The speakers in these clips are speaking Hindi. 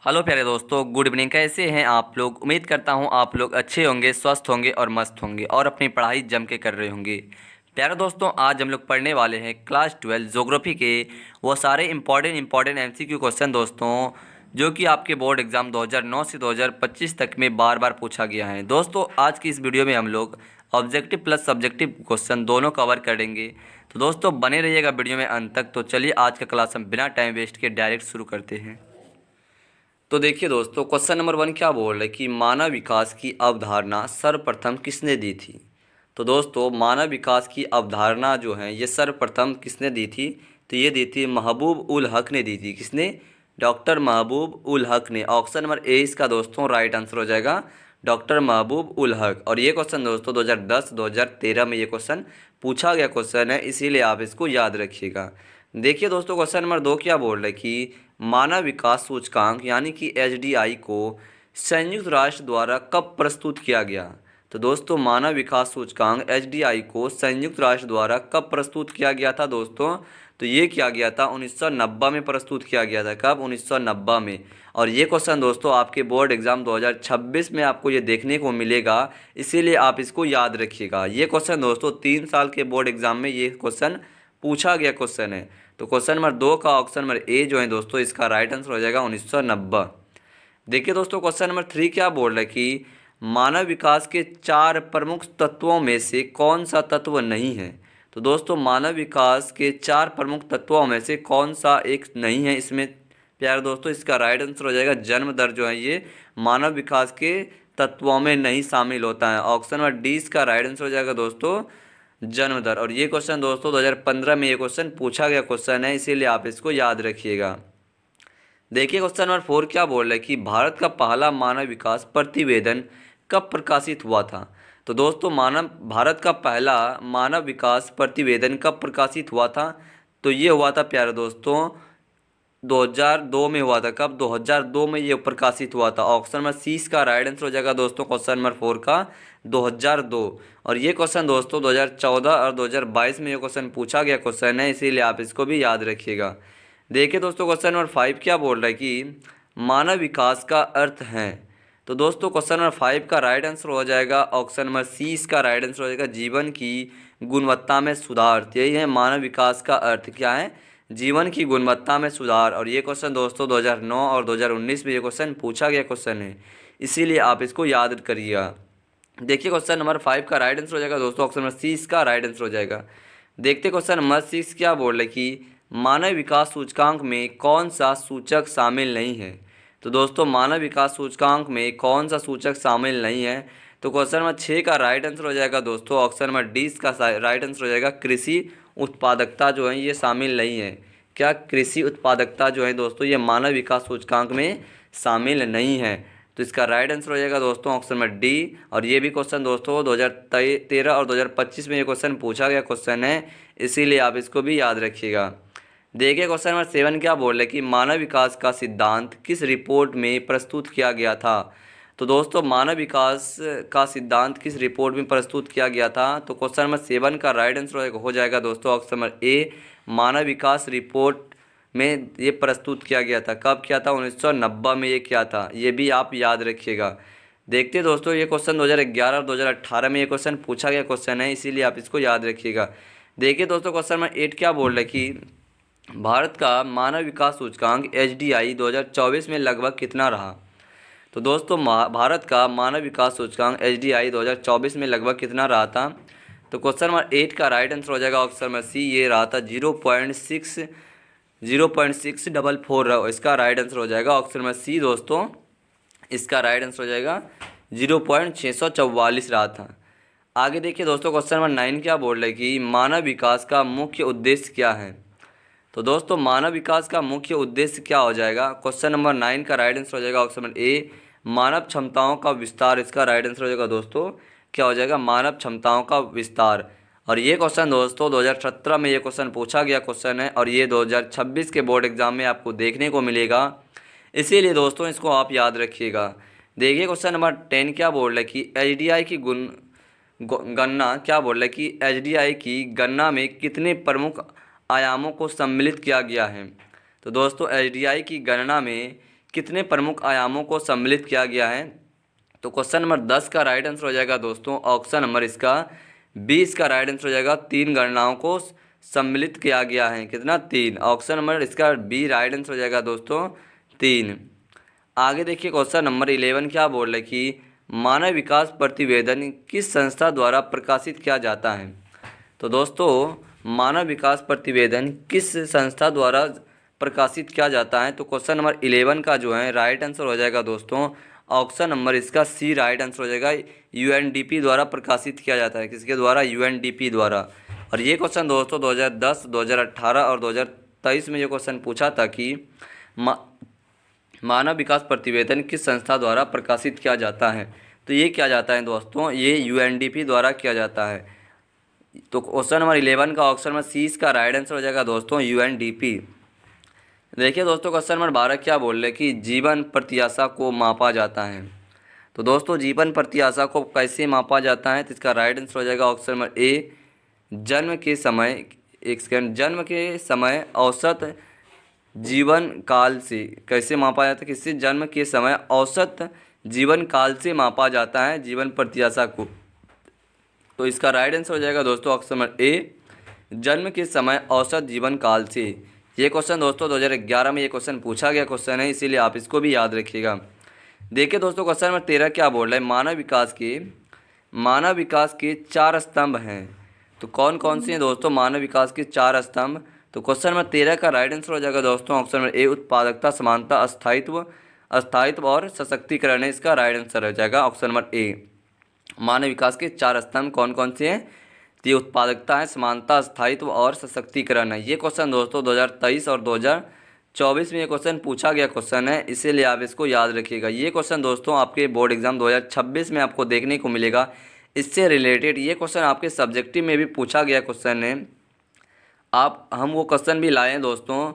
हेलो प्यारे दोस्तों, गुड इवनिंग। कैसे हैं आप लोग? उम्मीद करता हूं आप लोग अच्छे होंगे, स्वस्थ होंगे और मस्त होंगे और अपनी पढ़ाई जम के कर रहे होंगे। प्यारे दोस्तों, आज हम लोग पढ़ने वाले हैं क्लास 12 ज्योग्राफी के वो सारे इंपॉर्टेंट एमसीक्यू क्वेश्चन दोस्तों, जो कि आपके बोर्ड एग्जाम 2009 से 2025 तक में बार बार पूछा गया है। दोस्तों, आज की इस वीडियो में हम लोग ऑब्जेक्टिव प्लस सब्जेक्टिव क्वेश्चन दोनों कवर करेंगे। तो दोस्तों बने रहिएगा वीडियो में अंत तक। तो चलिए आज का क्लास हम बिना टाइम वेस्ट के डायरेक्ट शुरू करते हैं। तो देखिए दोस्तों, क्वेश्चन नंबर 1 क्या बोल रहा है कि मानव विकास की अवधारणा सर्वप्रथम किसने दी थी। तो दोस्तों, मानव विकास की अवधारणा जो है ये सर्वप्रथम किसने दी थी? तो ये दी थी महबूब उल हक ने दी थी। किसने? डॉक्टर महबूब उल हक ने। ऑप्शन नंबर ए इसका दोस्तों राइट आंसर हो जाएगा, डॉक्टर महबूब उल हक। और ये क्वेश्चन दोस्तों 2010-2013 में ये क्वेश्चन पूछा गया क्वेश्चन है, इसीलिए आप इसको याद रखिएगा। देखिए दोस्तों, क्वेश्चन नंबर 2 क्या बोल रहा है कि मानव विकास सूचकांक यानी कि एचडीआई को संयुक्त राष्ट्र द्वारा कब प्रस्तुत किया गया। तो दोस्तों, मानव विकास सूचकांक एचडीआई को संयुक्त राष्ट्र द्वारा कब प्रस्तुत किया गया था दोस्तों? तो ये किया गया था 1990 में प्रस्तुत किया गया था। कब? 1990 में। और ये क्वेश्चन दोस्तों आपके बोर्ड एग्जाम 2026 में आपको ये देखने को मिलेगा, इसीलिए आप इसको याद रखिएगा। ये क्वेश्चन दोस्तों 3 साल के बोर्ड एग्जाम में ये क्वेश्चन पूछा गया क्वेश्चन है। तो क्वेश्चन नंबर 2 का ऑप्शन नंबर ए जो है दोस्तों इसका राइट आंसर हो जाएगा 1990। देखिए दोस्तों, क्वेश्चन नंबर 3 क्या बोल रहा है कि मानव विकास के 4 प्रमुख तत्वों में से कौन सा तत्व नहीं है। तो दोस्तों, मानव विकास के 4 प्रमुख तत्वों में से कौन सा एक नहीं है इसमें? प्यारे दोस्तों, इसका राइट आंसर हो जाएगा जन्म दर जो है ये मानव विकास के तत्वों में नहीं शामिल होता है। ऑप्शन नंबर डी इसका राइट आंसर हो जाएगा दोस्तों जन्म दर। और ये क्वेश्चन दोस्तों 2015 में ये क्वेश्चन पूछा गया क्वेश्चन है, इसीलिए आप इसको याद रखिएगा। देखिए क्वेश्चन नंबर 4 क्या बोल रहा है कि भारत का पहला मानव विकास प्रतिवेदन कब प्रकाशित हुआ था। तो दोस्तों, भारत का पहला मानव विकास प्रतिवेदन कब प्रकाशित हुआ था? तो ये हुआ था प्यारे दोस्तों 2002 में हुआ था। कब? 2002 में ये प्रकाशित हुआ था। ऑप्शन नंबर सी इसका राइट आंसर हो जाएगा दोस्तों क्वेश्चन नंबर 4 का 2002। और ये क्वेश्चन दोस्तों 2014 और 2022 में ये क्वेश्चन पूछा गया क्वेश्चन है, इसीलिए आप इसको भी याद रखिएगा। देखिए दोस्तों, क्वेश्चन नंबर 5 क्या बोल रहा है कि मानव विकास का अर्थ है। तो दोस्तों, क्वेश्चन नंबर 5 का राइट आंसर हो जाएगा ऑप्शन नंबर सी इसका राइट आंसर हो जाएगा जीवन की गुणवत्ता में सुधार। यही है मानव विकास का अर्थ। क्या है? जीवन की गुणवत्ता में सुधार। और ये क्वेश्चन दोस्तों 2009 और 2019 में ये क्वेश्चन पूछा गया क्वेश्चन है, इसीलिए आप इसको याद करिएगा। देखिए क्वेश्चन नंबर 5 का राइट आंसर हो जाएगा दोस्तों ऑप्शन नंबर सी इसका राइट आंसर हो जाएगा। देखते क्वेश्चन नंबर 6 क्या बोल रहे कि मानव विकास सूचकांक में कौन सा सूचक शामिल नहीं है। तो दोस्तों, मानव विकास सूचकांक में कौन सा सूचक शामिल नहीं है? तो क्वेश्चन नंबर 6 का राइट आंसर हो जाएगा दोस्तों ऑप्शन नंबर डी इसका राइट आंसर हो जाएगा कृषि उत्पादकता जो है ये शामिल नहीं है। क्या? कृषि उत्पादकता जो है दोस्तों ये मानव विकास सूचकांक में शामिल नहीं है। तो इसका राइट आंसर हो जाएगा दोस्तों ऑप्शन नंबर डी। और ये भी क्वेश्चन दोस्तों 2013 और 2025 में ये क्वेश्चन पूछा गया क्वेश्चन है, इसीलिए आप इसको भी याद रखिएगा। देखिए क्वेश्चन नंबर 7 क्या बोल रहे हैं कि मानव विकास का सिद्धांत किस रिपोर्ट में प्रस्तुत किया गया था। तो दोस्तों, मानव विकास का सिद्धांत किस रिपोर्ट में प्रस्तुत किया गया था? तो क्वेश्चन नंबर 7 का राइट आंसर हो जाएगा दोस्तों option number A Manav Vikas report में ये प्रस्तुत किया गया था। कब किया था? 1990 में ये किया था, ये भी आप याद रखिएगा। देखते दोस्तों, ये क्वेश्चन 2011 और 2018 में ये क्वेश्चन पूछा गया क्वेश्चन है, इसीलिए आप इसको याद रखिएगा। देखिए दोस्तों, क्वेश्चन नंबर 8 क्या बोल रहे हैं कि भारत का मानव विकास सूचकांक एचडीआई 2024 में लगभग कितना रहा। तो दोस्तों, भारत का मानव विकास सूचकांक एचडीआई 2024 में लगभग कितना रहा था। तो क्वेश्चन नंबर 8 का राइट आंसर हो जाएगा ऑप्शन नंबर सी, ये रहा था 0.644 रहा। इसका राइट आंसर हो जाएगा ऑप्शन नंबर सी दोस्तों, इसका राइट आंसर हो जाएगा 0.644 रहा था। आगे देखिए दोस्तों, क्वेश्चन नंबर 9 क्या बोल रहे हैं कि मानव विकास का मुख्य उद्देश्य क्या है। तो दोस्तों, मानव विकास का मुख्य उद्देश्य क्या हो जाएगा? क्वेश्चन नंबर 9 का राइट आंसर हो जाएगा ऑप्शन नंबर ए मानव क्षमताओं का विस्तार। इसका राइट आंसर हो जाएगा दोस्तों क्या हो जाएगा? मानव क्षमताओं का विस्तार। और ये क्वेश्चन दोस्तों 2017 में ये क्वेश्चन पूछा गया क्वेश्चन है, और ये 2026 के बोर्ड एग्जाम में आपको देखने को मिलेगा, इसीलिए दोस्तों इसको आप याद रखिएगा। देखिए क्वेश्चन नंबर 10 क्या बोल रहा है कि एचडीआई की गणना क्या बोल रहा है कि एचडीआई की गणना में कितने प्रमुख आयामों को सम्मिलित किया गया है। तो दोस्तों, एचडीआई की गणना में कितने प्रमुख आयामों को सम्मिलित किया गया है? तो क्वेश्चन नंबर 10 का राइट आंसर हो जाएगा दोस्तों ऑप्शन नंबर इसका 20 का राइट आंसर हो जाएगा। 3 गणनाओं को सम्मिलित किया गया है। कितना? 3। ऑप्शन नंबर इसका बी राइट आंसर हो जाएगा दोस्तों 3। आगे देखिए क्वेश्चन नंबर 11 क्या बोल रहे कि मानव विकास प्रतिवेदन किस संस्था द्वारा प्रकाशित किया जाता है? तो दोस्तों मानव विकास प्रतिवेदन किस संस्था द्वारा प्रकाशित किया जाता है? तो क्वेश्चन नंबर 11 का जो है राइट आंसर हो जाएगा दोस्तों ऑप्शन नंबर इसका सी राइट आंसर हो जाएगा। यूएनडीपी द्वारा प्रकाशित किया जाता है। किसके द्वारा? यूएनडीपी द्वारा। और ये क्वेश्चन दोस्तों 2010, 2018 और 2023 में ये क्वेश्चन पूछा था कि मानव विकास प्रतिवेदन किस संस्था द्वारा प्रकाशित किया जाता है? तो ये किया जाता है दोस्तों, ये यूएनडीपी द्वारा किया जाता है। तो क्वेश्चन नंबर 11 का ऑप्शन नंबर सी इसका राइट आंसर हो जाएगा दोस्तों यूएनडीपी। देखिए दोस्तों क्वेश्चन नंबर 12 क्या बोल रहे कि जीवन प्रत्याशा को मापा जाता है? तो दोस्तों जीवन प्रत्याशा को कैसे मापा जाता है? तो इसका राइट आंसर हो जाएगा ऑप्शन नंबर ए जन्म के समय, एक सेकेंड, जन्म के समय औसत जीवन काल से। कैसे मापा जाता है? किससे? जन्म के समय औसत जीवन काल से मापा जाता है जीवन प्रत्याशा को। तो इसका राइट आंसर हो जाएगा दोस्तों ऑप्शन नंबर ए जन्म के समय औसत जीवन काल से। ये क्वेश्चन दोस्तों 2011 में ये क्वेश्चन पूछा गया क्वेश्चन है, इसीलिए आप इसको भी याद रखिएगा। देखिए दोस्तों क्वेश्चन नंबर 13 क्या बोल रहा है मानव विकास के 4 स्तंभ हैं। तो कौन कौन से हैं दोस्तों मानव विकास के 4 स्तंभ? तो क्वेश्चन नंबर 13 का राइट आंसर हो जाएगा दोस्तों ऑप्शन नंबर ए उत्पादकता, समानता, स्थायित्व और सशक्तिकरण है। इसका राइट आंसर हो जाएगा ऑप्शन नंबर ए। मानव विकास के 4 स्तंभ कौन कौन से हैं? तो ये उत्पादकता है, समानता, स्थायित्व और सशक्तिकरण है। ये क्वेश्चन दोस्तों 2023 और 2024 में ये क्वेश्चन पूछा गया क्वेश्चन है, इसीलिए आप इसको याद रखिएगा। ये क्वेश्चन दोस्तों आपके बोर्ड एग्जाम 2026 में आपको देखने को मिलेगा। इससे रिलेटेड ये क्वेश्चन आपके सब्जेक्टिव में भी पूछा गया क्वेश्चन है। हम वो क्वेश्चन भी लाए हैं दोस्तों,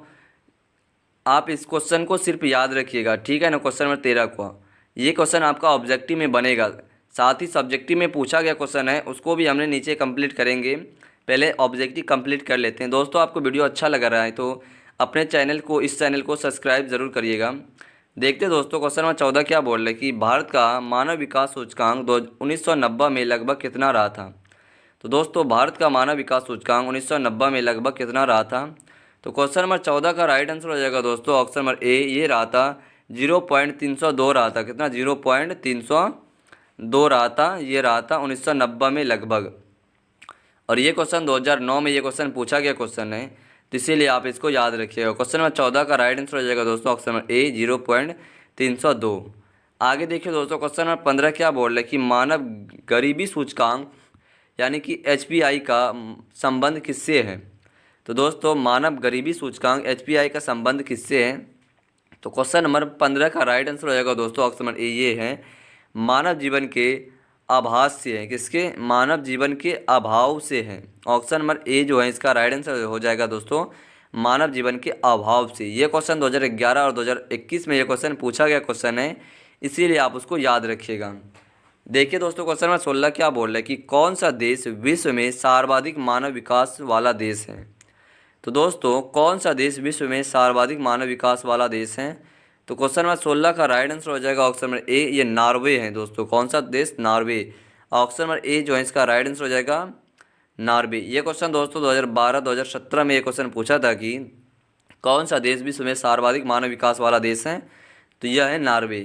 आप इस क्वेश्चन को सिर्फ याद रखिएगा, ठीक है ना। क्वेश्चन नंबर 13 को ये क्वेश्चन आपका ऑब्जेक्टिव में बनेगा, साथ ही सब्जेक्टिव में पूछा गया क्वेश्चन है, उसको भी हमने नीचे कंप्लीट करेंगे। पहले ऑब्जेक्टिव कंप्लीट कर लेते हैं। दोस्तों आपको वीडियो अच्छा लग रहा है तो अपने इस चैनल को सब्सक्राइब ज़रूर करिएगा। देखते दोस्तों क्वेश्चन नंबर 14 क्या बोल रहे कि भारत का मानव विकास सूचकांक 1990 में लगभग कितना रहा था? तो दोस्तों भारत का मानव विकास सूचकांक 1990 में लगभग कितना रहा था? तो क्वेश्चन नंबर 14 का राइट आंसर हो जाएगा दोस्तों ऑप्शन नंबर ए, ये रहा था 0.302 रहा था। कितना? 0.302 रहा था। ये रहा था 1990 में लगभग। और ये क्वेश्चन 2009 में ये क्वेश्चन पूछा गया क्वेश्चन है, तो इसीलिए आप इसको याद रखिएगा। क्वेश्चन नंबर 14 का राइट आंसर हो जाएगा दोस्तों ऑप्शन नंबर ए 0.302। आगे देखिए दोस्तों क्वेश्चन नंबर 15 क्या बोल रहे कि मानव गरीबी सूचकांक यानी कि HPI का संबंध किससे है? तो दोस्तों मानव गरीबी सूचकांक HPI का संबंध किससे है? तो क्वेश्चन नंबर 15 का राइट आंसर हो जाएगा दोस्तों ऑप्शन नंबर ए, ये है मानव जीवन के आभास से है। किसके? मानव जीवन के अभाव से है। ऑप्शन नंबर ए जो है इसका राइट आंसर हो जाएगा दोस्तों मानव जीवन के अभाव से। ये क्वेश्चन 2011 और 2021 में ये क्वेश्चन पूछा गया क्वेश्चन है, इसीलिए आप उसको याद रखिएगा। देखिए दोस्तों क्वेश्चन नंबर 16 क्या बोल रहा है कि कौन सा देश विश्व में सर्वाधिक मानव विकास वाला देश है? तो दोस्तों कौन सा देश विश्व में सर्वाधिक मानव विकास वाला देश है? तो क्वेश्चन नंबर 16 का राइट आंसर हो जाएगा ऑप्शन नंबर ए, ये नॉर्वे है दोस्तों। कौन सा देश? नॉर्वे। ऑप्शन नंबर ए जो है इसका राइट आंसर हो जाएगा नॉर्वे। ये क्वेश्चन दोस्तों 2012-2017 में ये क्वेश्चन पूछा था कि कौन सा देश विश्व में सर्वाधिक मानव विकास वाला देश है? तो यह है नॉर्वे।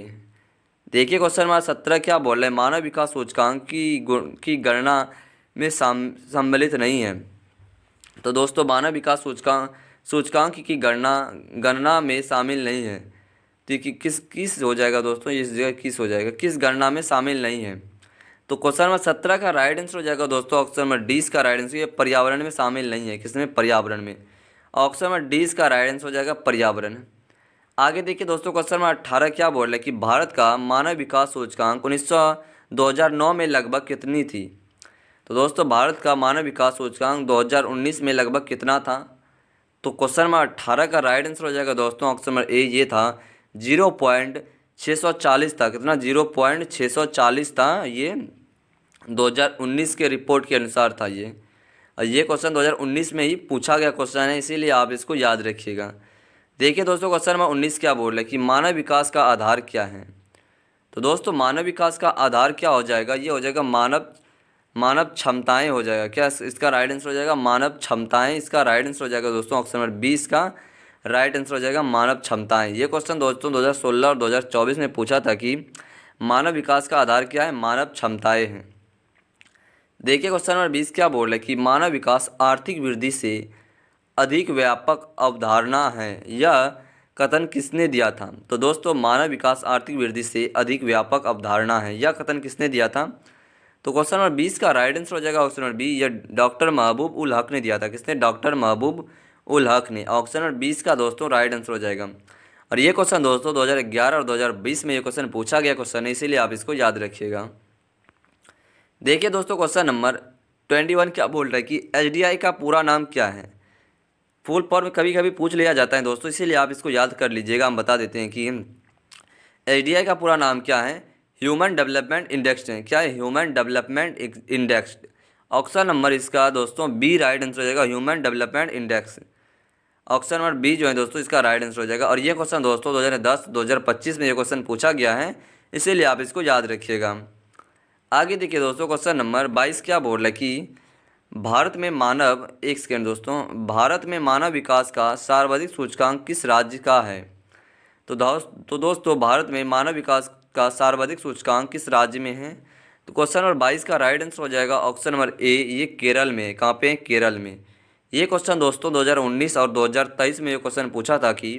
देखिए क्वेश्चन नंबर 17 क्या बोल रहे हैं मानव विकास सूचकांक की गणना में सम्मिलित नहीं है। तो दोस्तों मानव विकास सूचकांक की गणना में शामिल नहीं है। तो किस हो जाएगा दोस्तों? इस जगह किस हो जाएगा, किस गणना में शामिल नहीं है? तो क्वेश्चन नंबर 17 का राइट आंसर हो जाएगा दोस्तों ऑप्शन नंबर डी का राइट आंसर, ये पर्यावरण में शामिल नहीं है। किसमें? पर्यावरण में। ऑप्शन नंबर डी का राइट आंसर हो जाएगा पर्यावरण। आगे देखिए दोस्तों क्वेश्चन नंबर 18 क्या बोल रहा है कि भारत का मानव विकास सूचकांक 2009 में लगभग कितनी थी? तो दोस्तों भारत का मानव विकास सूचकांक 2019 में लगभग कितना था? तो क्वेश्चन नंबर 18 का राइट आंसर हो जाएगा दोस्तों ऑप्शन नंबर ए, ये था 0.640 था। कितना? 0.640 था। ये 2019 के रिपोर्ट के अनुसार था ये। और ये क्वेश्चन 2019 में ही पूछा गया क्वेश्चन है, इसीलिए आप इसको याद रखिएगा। देखिए दोस्तों क्वेश्चन नंबर 19 क्या बोल रहा है कि मानव विकास का आधार क्या है। तो दोस्तों मानव विकास का आधार क्या हो जाएगा, ये हो जाएगा मानव मानव क्षमताएं हो जाएगा। क्या इसका राइट आंसर हो जाएगा मानव क्षमताएं, इसका राइट आंसर हो जाएगा दोस्तों ऑप्शन नंबर 20 का राइट आंसर हो जाएगा मानव क्षमताएं। ये क्वेश्चन दोस्तों 2016 और 2024 में पूछा था कि मानव विकास का आधार क्या है, मानव क्षमताएं हैं। देखिए क्वेश्चन नंबर 20 क्या बोल रहा है कि मानव विकास आर्थिक वृद्धि से अधिक व्यापक अवधारणा है, यह कथन किसने दिया था। तो दोस्तों मानव विकास आर्थिक वृद्धि से अधिक व्यापक अवधारणा है, यह कथन किसने दिया था। तो क्वेश्चन नंबर 20 का राइट आंसर हो जाएगा ऑप्शन नंबर बी, यह डॉक्टर महबूब उल हक ने दिया था। किसने, डॉक्टर महबूब उल हक ने। ऑप्शन नंबर 20 का दोस्तों राइट आंसर हो जाएगा। और ये क्वेश्चन दोस्तों 2011 और 2020 में ये क्वेश्चन पूछा गया क्वेश्चन है, इसीलिए आप इसको याद रखिएगा। देखिए दोस्तों क्वेश्चन नंबर 21 क्या बोल रहा है कि एसडीआई का पूरा नाम क्या है। फुल फॉर्म कभी कभी पूछ लिया जाता है दोस्तों, इसीलिए आप इसको याद कर लीजिएगा। हम बता देते हैं कि एसडीआई का पूरा नाम क्या है। ह्यूमन डेवलपमेंट इंडेक्स है। क्या है, human development index. Option number इसका दोस्तों बी राइट आंसर हो जाएगा, human development index. Option number B जो है दोस्तों इसका राइट आंसर हो जाएगा। और ये क्वेश्चन दोस्तों 2010 2025 में ये क्वेश्चन पूछा गया है, इसीलिए आप इसको याद रखिएगा। आगे देखिए दोस्तों क्वेश्चन नंबर 22 क्या बोल रहा है कि भारत में मानव, एक सेकेंड दोस्तों, भारत में मानव विकास का सर्वाधिक सूचकांक किस राज्य का है। तो दोस्तों भारत में मानव विकास का सर्वाधिक सूचकांक किस राज्य में है। तो क्वेश्चन नंबर 22 का राइट आंसर हो जाएगा ऑप्शन नंबर ए, ये केरल में है। कहाँ पे, केरल में। ये क्वेश्चन दोस्तों 2019 और 2023 में ये क्वेश्चन पूछा था कि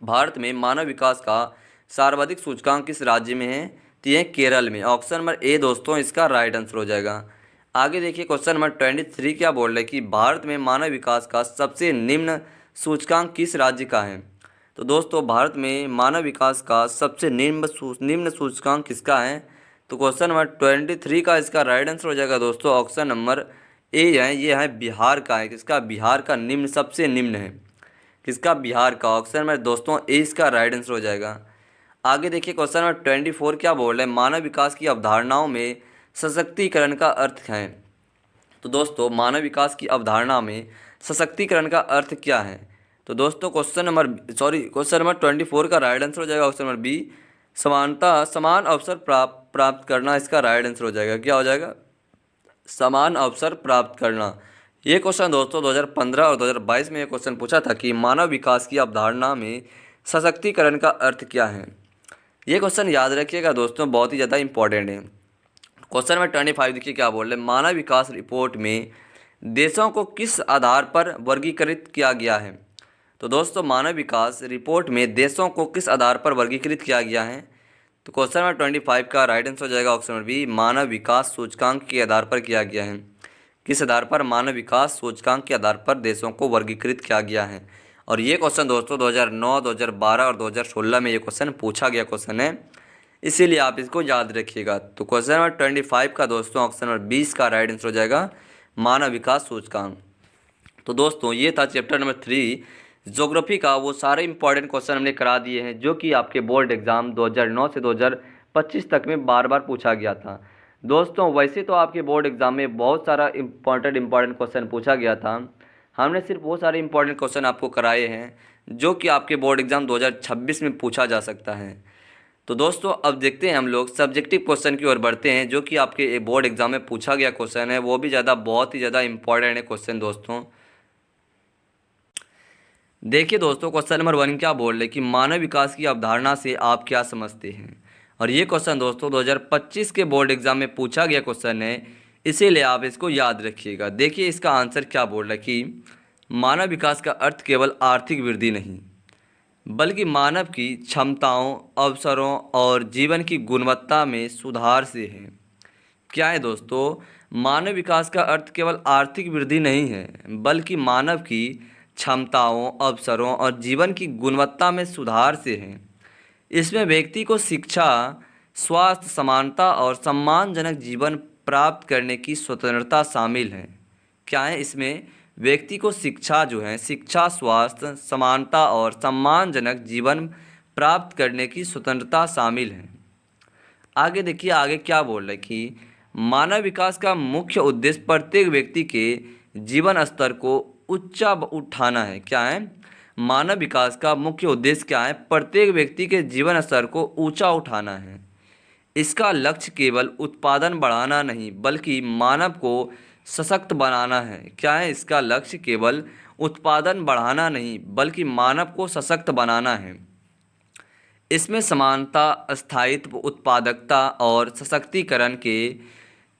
भारत में मानव विकास का सर्वाधिक सूचकांक किस राज्य में है। तो ये केरल में। ऑप्शन नंबर ए दोस्तों इसका राइट आंसर हो जाएगा। आगे देखिए क्वेश्चन नंबर 23 क्या बोल रहे हैं कि भारत में मानव विकास का सबसे निम्न सूचकांक किस राज्य का है। तो दोस्तों भारत में मानव विकास का सबसे निम्न सूचकांक किसका है। तो क्वेश्चन नंबर 23 का इसका राइट आंसर हो जाएगा दोस्तों ऑप्शन नंबर ए है, ये है बिहार का है। किसका, बिहार का निम्न, सबसे निम्न है किसका, बिहार का। ऑप्शन नंबर दोस्तों ए इसका राइट आंसर हो जाएगा। आगे देखिए क्वेश्चन नंबर 24 क्या बोल रहे हैं, मानव विकास की अवधारणाओं में सशक्तिकरण का अर्थ है। तो दोस्तों मानव विकास की अवधारणा में सशक्तिकरण का अर्थ क्या है। तो दोस्तों क्वेश्चन नंबर 24 का राइट आंसर हो जाएगा ऑप्शन नंबर बी, समान अवसर प्राप्त करना। इसका राइट आंसर हो जाएगा, क्या हो जाएगा, समान अवसर प्राप्त करना। ये क्वेश्चन दोस्तों 2015 और 2022 में ये क्वेश्चन पूछा था कि मानव विकास की अवधारणा में सशक्तिकरण का अर्थ क्या है। ये क्वेश्चन याद रखिएगा दोस्तों, बहुत ही ज़्यादा इंपॉर्टेंट है। क्वेश्चन नंबर 25 देखिए क्या बोल रहे हैं, मानव विकास रिपोर्ट में देशों को किस आधार पर वर्गीकृत किया गया है। तो दोस्तों मानव विकास रिपोर्ट में देशों को किस आधार पर वर्गीकृत किया गया है। तो क्वेश्चन नंबर 25 का राइट आंसर हो जाएगा ऑप्शन नंबर बी, मानव विकास सूचकांक के आधार पर किया गया है। किस आधार पर, मानव विकास सूचकांक के आधार पर देशों को वर्गीकृत किया गया है। और ये क्वेश्चन दोस्तों 2009, 2012 और 2016 में ये क्वेश्चन पूछा गया क्वेश्चन है, इसीलिए आप इसको याद रखिएगा। तो क्वेश्चन नंबर 25 का दोस्तों ऑप्शन नंबर 20 का राइट आंसर हो जाएगा मानव विकास सूचकांक। तो दोस्तों ये था चैप्टर नंबर 3 ज्योग्राफी का, वो सारे इंपॉर्टेंट क्वेश्चन हमने करा दिए हैं जो कि आपके बोर्ड एग्जाम 2009 से 2025 तक में बार बार पूछा गया था। दोस्तों वैसे तो आपके बोर्ड एग्जाम में बहुत सारा इंपॉर्टेंट क्वेश्चन पूछा गया था, हमने सिर्फ वो सारे इंपॉर्टेंट क्वेश्चन आपको कराए हैं जो कि आपके बोर्ड एग्जाम 2026 में पूछा जा सकता है। तो दोस्तों अब देखते हैं हम लोग सब्जेक्टिव क्वेश्चन की ओर बढ़ते हैं, जो कि आपके बोर्ड एग्जाम में पूछा गया क्वेश्चन है, वो भी बहुत ही ज़्यादा इंपॉर्टेंट है क्वेश्चन। दोस्तों देखिए दोस्तों क्वेश्चन नंबर 1 क्या बोल रहे हैं कि मानव विकास की अवधारणा से आप क्या समझते हैं। और ये क्वेश्चन दोस्तों 2025 के बोर्ड एग्जाम में पूछा गया क्वेश्चन है, इसीलिए आप इसको याद रखिएगा। देखिए इसका आंसर क्या बोल रहा है कि मानव विकास का अर्थ केवल आर्थिक वृद्धि नहीं, बल्कि मानव की क्षमताओं, अवसरों और जीवन की गुणवत्ता में सुधार से है। क्या है दोस्तों, मानव विकास का अर्थ केवल आर्थिक वृद्धि नहीं है, बल्कि मानव की क्षमताओं, अवसरों और जीवन की गुणवत्ता में सुधार से है। इसमें व्यक्ति को शिक्षा, स्वास्थ्य, समानता और सम्मानजनक जीवन प्राप्त करने की स्वतंत्रता शामिल है। क्या है, इसमें व्यक्ति को शिक्षा जो है, शिक्षा, स्वास्थ्य, समानता और सम्मानजनक जीवन प्राप्त करने की स्वतंत्रता शामिल है। आगे देखिए आगे क्या बोल रहे हैं कि मानव विकास का मुख्य उद्देश्य प्रत्येक व्यक्ति के जीवन स्तर को ऊंचा उठाना है। क्या है, मानव विकास का मुख्य उद्देश्य क्या है? प्रत्येक व्यक्ति के जीवन स्तर को ऊंचा उठाना है। इसका लक्ष्य केवल उत्पादन बढ़ाना नहीं बल्कि मानव को सशक्त बनाना है। क्या है इसका लक्ष्य? केवल उत्पादन बढ़ाना नहीं बल्कि मानव को सशक्त बनाना है। इसमें समानता, स्थायित्व, उत्पादकता और सशक्तिकरण के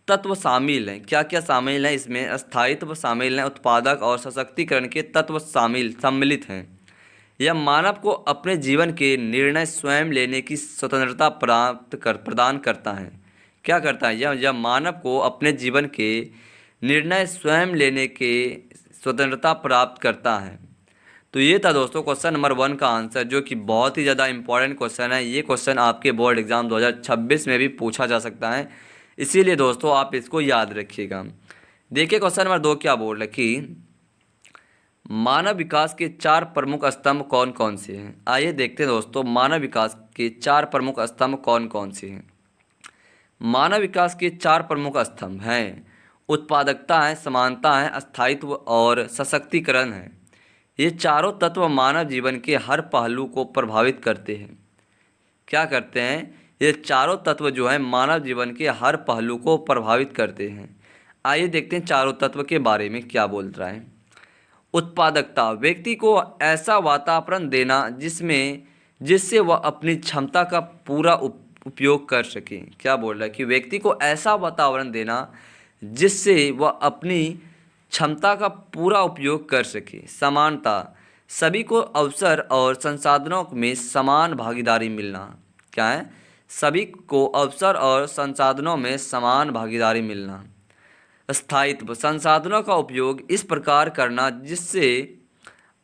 तत्व शामिल हैं। क्या क्या शामिल हैं इसमें? स्थायित्व शामिल हैं, उत्पादक और सशक्तिकरण के तत्व सम्मिलित हैं। यह मानव को अपने जीवन के निर्णय स्वयं लेने की स्वतंत्रता प्रदान करता है। क्या करता है? यह मानव को अपने जीवन के निर्णय स्वयं लेने के स्वतंत्रता प्राप्त करता है। तो ये था दोस्तों क्वेश्चन नंबर 1 का आंसर, जो कि बहुत ही ज़्यादा इंपॉर्टेंट क्वेश्चन है। ये क्वेश्चन आपके बोर्ड एग्जाम 2026 में भी पूछा जा सकता है, इसीलिए दोस्तों आप इसको याद रखिएगा। देखिए क्वेश्चन नंबर 2 क्या बोल रखी, मानव विकास के 4 प्रमुख स्तंभ कौन कौन से हैं? आइए देखते हैं दोस्तों, मानव विकास के 4 प्रमुख स्तंभ कौन कौन से हैं। मानव विकास के 4 प्रमुख स्तंभ हैं, उत्पादकता है, समानता है, स्थायित्व और सशक्तिकरण है। ये चारों तत्व मानव जीवन के हर पहलू को प्रभावित करते हैं। क्या करते हैं? ये चारों तत्व जो है मानव जीवन के हर पहलू को प्रभावित करते हैं। आइए देखते हैं चारों तत्व के बारे में क्या बोल रहा है। उत्पादकता, व्यक्ति को ऐसा वातावरण देना जिससे वह अपनी क्षमता का पूरा उपयोग कर सके। क्या बोल रहा है कि व्यक्ति को ऐसा वातावरण देना जिससे वह अपनी क्षमता का पूरा उपयोग कर सके। समानता, सभी को अवसर और संसाधनों में समान भागीदारी मिलना। क्या है? सभी को अवसर और संसाधनों में समान भागीदारी मिलना। स्थायित्व, संसाधनों का उपयोग इस प्रकार करना जिससे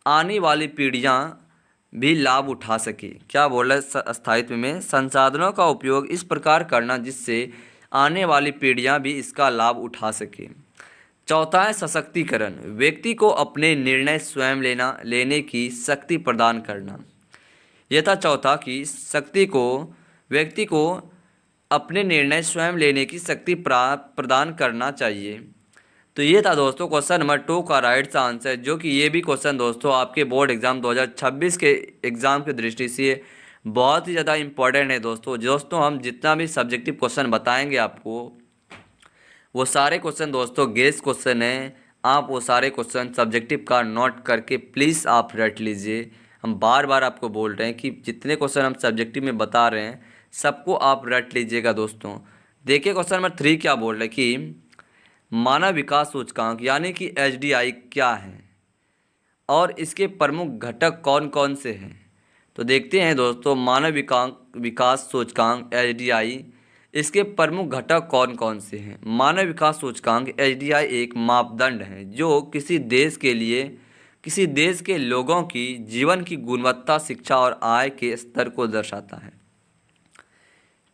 आने वाली पीढ़ियां भी लाभ उठा सके। क्या बोल रहा है? स्थायित्व में संसाधनों का उपयोग इस प्रकार करना जिससे आने वाली पीढ़ियां भी इसका लाभ उठा सके। चौथा है सशक्तिकरण, व्यक्ति को अपने निर्णय स्वयं लेने की शक्ति प्रदान करना। यह था चौथा कि व्यक्ति को अपने निर्णय स्वयं लेने की शक्ति प्रदान करना चाहिए। तो ये था दोस्तों क्वेश्चन नंबर 2 का राइट आंसर, जो कि ये भी क्वेश्चन दोस्तों आपके बोर्ड एग्जाम 2026 के एग्ज़ाम की दृष्टि से बहुत ही ज़्यादा इंपॉर्टेंट है। दोस्तों हम जितना भी सब्जेक्टिव क्वेश्चन बताएंगे आपको, वो सारे क्वेश्चन दोस्तों गेस क्वेश्चन हैं। आप वो सारे क्वेश्चन सब्जेक्टिव का नोट करके प्लीज़ आप रट लीजिए। हम बार बार आपको बोल रहे हैं कि जितने क्वेश्चन हम सब्जेक्टिव में बता रहे हैं सबको आप रट लीजिएगा दोस्तों। देखिए क्वेश्चन नंबर 3 क्या बोल रहे हैं कि मानव विकास सूचकांक यानी कि HDI क्या है और इसके प्रमुख घटक कौन कौन से हैं। तो देखते हैं दोस्तों, मानव विकास सूचकांक HDI, इसके प्रमुख घटक कौन कौन से हैं। मानव विकास सूचकांक HDI एक मापदंड है जो किसी देश के लोगों की जीवन की गुणवत्ता, शिक्षा और आय के स्तर को दर्शाता है।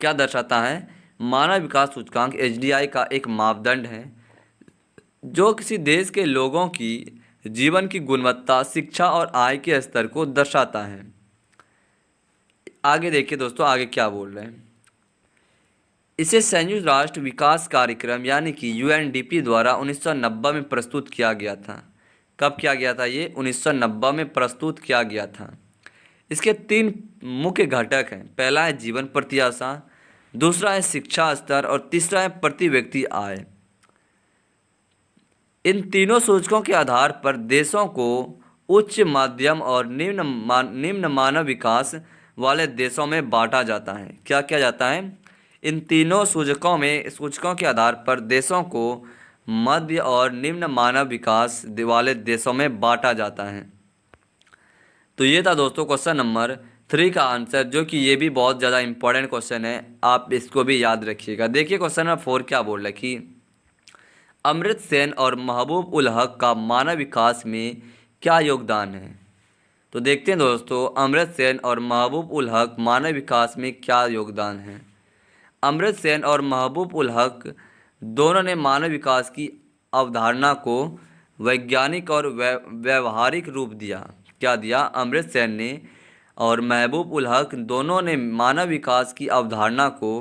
क्या दर्शाता है? मानव विकास सूचकांक HDI का एक मापदंड है जो किसी देश के लोगों की जीवन की गुणवत्ता, शिक्षा और आय के स्तर को दर्शाता है। आगे देखिए दोस्तों, आगे क्या बोल रहे हैं। इसे संयुक्त राष्ट्र विकास कार्यक्रम यानी कि UNDP द्वारा 1990 में प्रस्तुत किया गया था। कब किया गया था? ये 1990 में प्रस्तुत किया गया था। इसके 3 मुख्य घटक हैं। पहला है जीवन प्रत्याशा, दूसरा है शिक्षा स्तर और तीसरा है प्रति व्यक्ति आय। इन तीनों सूचकों के आधार पर देशों को उच्च, मध्यम और निम्न मानव विकास वाले देशों में बांटा जाता है। क्या किया जाता है? इन तीनों सूचकों के आधार पर देशों को मध्य और निम्न मानव विकास वाले देशों में बांटा जाता है। तो ये था दोस्तों क्वेश्चन नंबर 3 का आंसर, जो कि ये भी बहुत ज़्यादा इंपॉर्टेंट क्वेश्चन है, आप इसको भी याद रखिएगा। देखिए क्वेश्चन नंबर 4 क्या बोल रहा है कि अमृत सेन और महबूब उल हक का मानव विकास में क्या योगदान है। तो देखते हैं दोस्तों, अमृत सेन और महबूब उल हक मानव विकास में क्या योगदान है। अमृत सेन और महबूब उल हक दोनों ने मानव विकास की अवधारणा को वैज्ञानिक और व्यवहारिक रूप दिया। क्या दिया? अमृत सेन ने और महबूब उल हक दोनों ने मानव विकास की अवधारणा को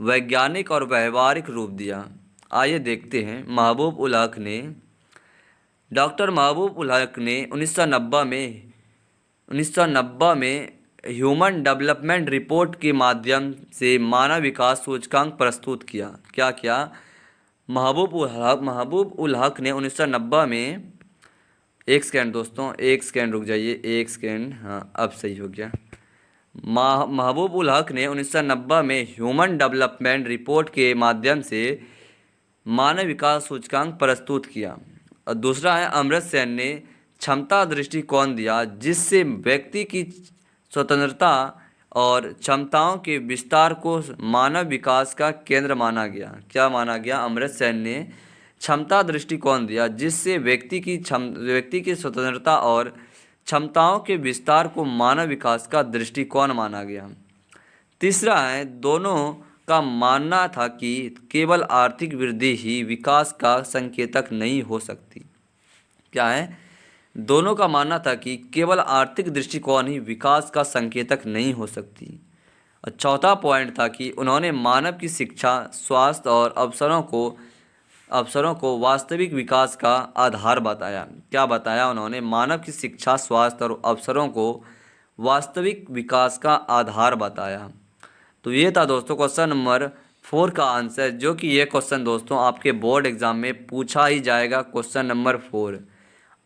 वैज्ञानिक और व्यवहारिक रूप दिया। आइए देखते हैं। डॉक्टर महबूब उल हक ने 1990 में 1990 में ह्यूमन डेवलपमेंट रिपोर्ट के माध्यम से मानव विकास सूचकांक प्रस्तुत किया। क्या क्या? महबूब उल हक ने 1990 में, एक सेकेंड दोस्तों, एक सेकेंड रुक जाइए, एक सेकेंड, हाँ अब सही हो गया। महबूब उल हक ने 1990 में ह्यूमन डेवलपमेंट रिपोर्ट के माध्यम से मानव विकास सूचकांक प्रस्तुत किया। और दूसरा है अमर्त्य सेन ने क्षमता दृष्टिकोण दिया, जिससे व्यक्ति की स्वतंत्रता और क्षमताओं के विस्तार को मानव विकास का केंद्र माना गया। क्या माना गया? अमर्त्य सेन ने क्षमता दृष्टिकोण दिया, जिससे व्यक्ति की स्वतंत्रता और क्षमताओं के विस्तार को मानव विकास का दृष्टिकोण माना गया। तीसरा है दोनों का मानना था कि केवल आर्थिक वृद्धि ही विकास का संकेतक नहीं हो सकती। क्या है? दोनों का मानना था कि केवल आर्थिक दृष्टिकोण ही विकास का संकेतक नहीं हो सकती। और चौथा पॉइंट था कि उन्होंने मानव की शिक्षा, स्वास्थ्य और अवसरों को वास्तविक विकास का आधार बताया। क्या बताया उन्होंने? मानव की शिक्षा, स्वास्थ्य और अवसरों को वास्तविक विकास का आधार बताया। तो ये था दोस्तों क्वेश्चन नंबर 4 का आंसर, जो कि ये क्वेश्चन दोस्तों आपके बोर्ड एग्जाम में पूछा ही जाएगा। क्वेश्चन नंबर 4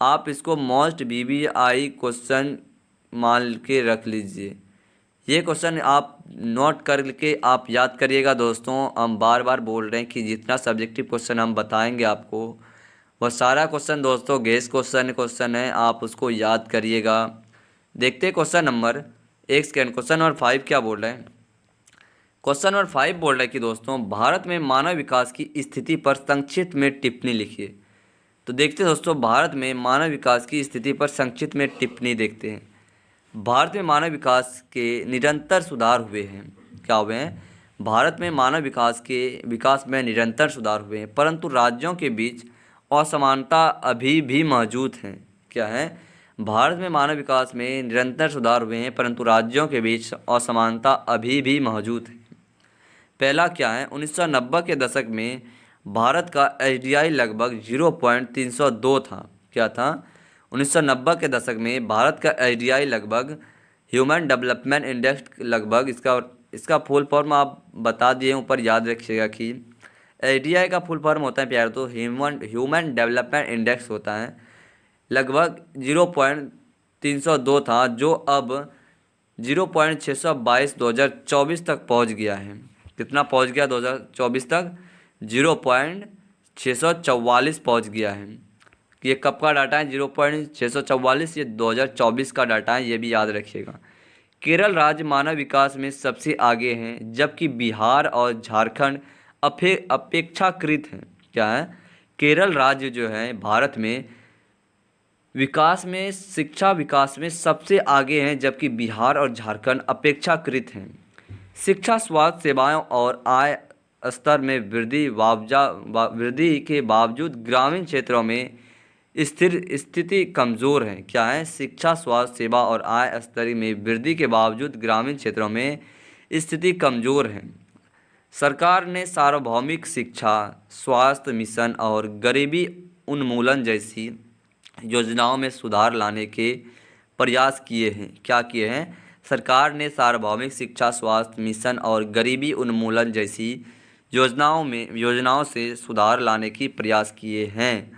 आप इसको मोस्ट BBI क्वेश्चन मान के रख लीजिए। ये क्वेश्चन आप नोट करके आप याद करिएगा दोस्तों। हम बार बार बोल रहे हैं कि जितना सब्जेक्टिव क्वेश्चन हम बताएंगे आपको, वह सारा क्वेश्चन दोस्तों गेस क्वेश्चन है, आप उसको याद करिएगा। देखते हैं क्वेश्चन नंबर, एक सेकेंड, क्वेश्चन नंबर 5 क्या बोल रहे हैं? क्वेश्चन नंबर 5 बोल रहा है कि दोस्तों भारत में मानव विकास की स्थिति पर संक्षिप्त में टिप्पणी लिखिए। तो देखते हैं दोस्तों, भारत में मानव विकास की स्थिति पर संक्षिप्त में टिप्पणी देखते हैं। भारत में मानव विकास के निरंतर सुधार हुए हैं। क्या हुए हैं? भारत में मानव विकास में निरंतर सुधार हुए हैं, परंतु राज्यों के बीच असमानता अभी भी मौजूद हैं। क्या है? भारत में मानव विकास में निरंतर सुधार हुए हैं, परंतु राज्यों के बीच असमानता अभी भी मौजूद है। पहला क्या है? 1990 के दशक में भारत का HDI लगभग 0.302 था। क्या था? 1990 के दशक में भारत का HDI लगभग, ह्यूमन डेवलपमेंट इंडेक्स लगभग, इसका फुल फॉर्म आप बता दिए ऊपर, याद रखिएगा कि HDI का फुल फॉर्म होता है प्यार, तो ह्यूमन डेवलपमेंट इंडेक्स होता है, लगभग 0.302 था, जो अब 0.622 2024 तक पहुंच गया है। कितना पहुंच गया 2024 तक? 0.644 पहुंच गया है। ये कब का डाटा है? 0.644, ये 2024 का डाटा है, ये भी याद रखिएगा। केरल राज्य मानव विकास में सबसे आगे हैं, जबकि बिहार और झारखंड अपेक्षाकृत हैं। क्या है? केरल राज्य जो है भारत में शिक्षा विकास में सबसे आगे हैं, जबकि बिहार और झारखंड अपेक्षाकृत हैं। शिक्षा, स्वास्थ्य सेवाओं और आय स्तर में वृद्धि के बावजूद ग्रामीण क्षेत्रों में स्थिति कमज़ोर है। क्या है? शिक्षा, स्वास्थ्य सेवा और आय स्तर में वृद्धि के बावजूद ग्रामीण क्षेत्रों में स्थिति कमज़ोर है। सरकार ने सार्वभौमिक शिक्षा, स्वास्थ्य मिशन और गरीबी उन्मूलन जैसी योजनाओं में सुधार लाने के प्रयास किए हैं। क्या किए हैं? सरकार ने सार्वभौमिक शिक्षा, स्वास्थ्य मिशन और गरीबी उन्मूलन जैसी योजनाओं से सुधार लाने की प्रयास किए हैं।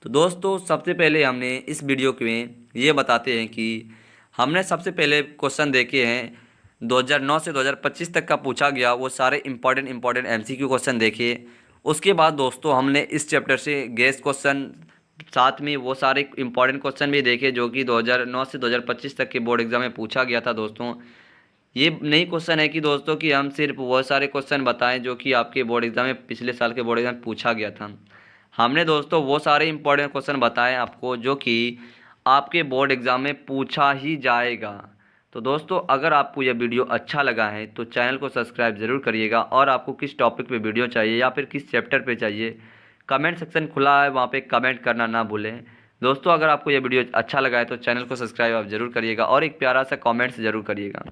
तो दोस्तों सबसे पहले हमने इस वीडियो में ये बताते हैं कि हमने सबसे पहले क्वेश्चन देखे हैं 2009 से 2025 तक का पूछा गया, वो सारे इम्पॉर्टेंट MCQ क्वेश्चन देखे। उसके बाद दोस्तों हमने इस चैप्टर से गेस क्वेश्चन, साथ में वो सारे इम्पॉर्टेंट क्वेश्चन भी देखे जो कि 2009 से 2025 तक के बोर्ड एग्जाम में पूछा गया था। दोस्तों ये नई क्वेश्चन है कि दोस्तों कि हम सिर्फ वो सारे क्वेश्चन बताएं जो कि आपके बोर्ड एग्जाम में पिछले साल के बोर्ड एग्जाम में पूछा गया था। हमने दोस्तों वो सारे इंपॉर्टेंट क्वेश्चन बताए आपको जो कि आपके बोर्ड एग्ज़ाम में पूछा ही जाएगा। तो दोस्तों अगर आपको यह वीडियो अच्छा लगा है तो चैनल को सब्सक्राइब ज़रूर करिएगा, और आपको किस टॉपिक पे वीडियो चाहिए या फिर किस चैप्टर पे चाहिए, कमेंट सेक्शन खुला है, वहाँ पे कमेंट करना ना भूलें। दोस्तों अगर आपको यह वीडियो अच्छा लगा है तो चैनल को सब्सक्राइब आप ज़रूर करिएगा, और एक प्यारा सा कॉमेंट्स ज़रूर करिएगा,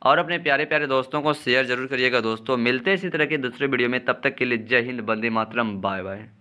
और अपने प्यारे प्यारे दोस्तों को शेयर ज़रूर करिएगा। दोस्तों मिलते हैं इसी तरह के दूसरे वीडियो में, तब तक के लिए जय हिंद, वंदे मातरम, बाय बाय।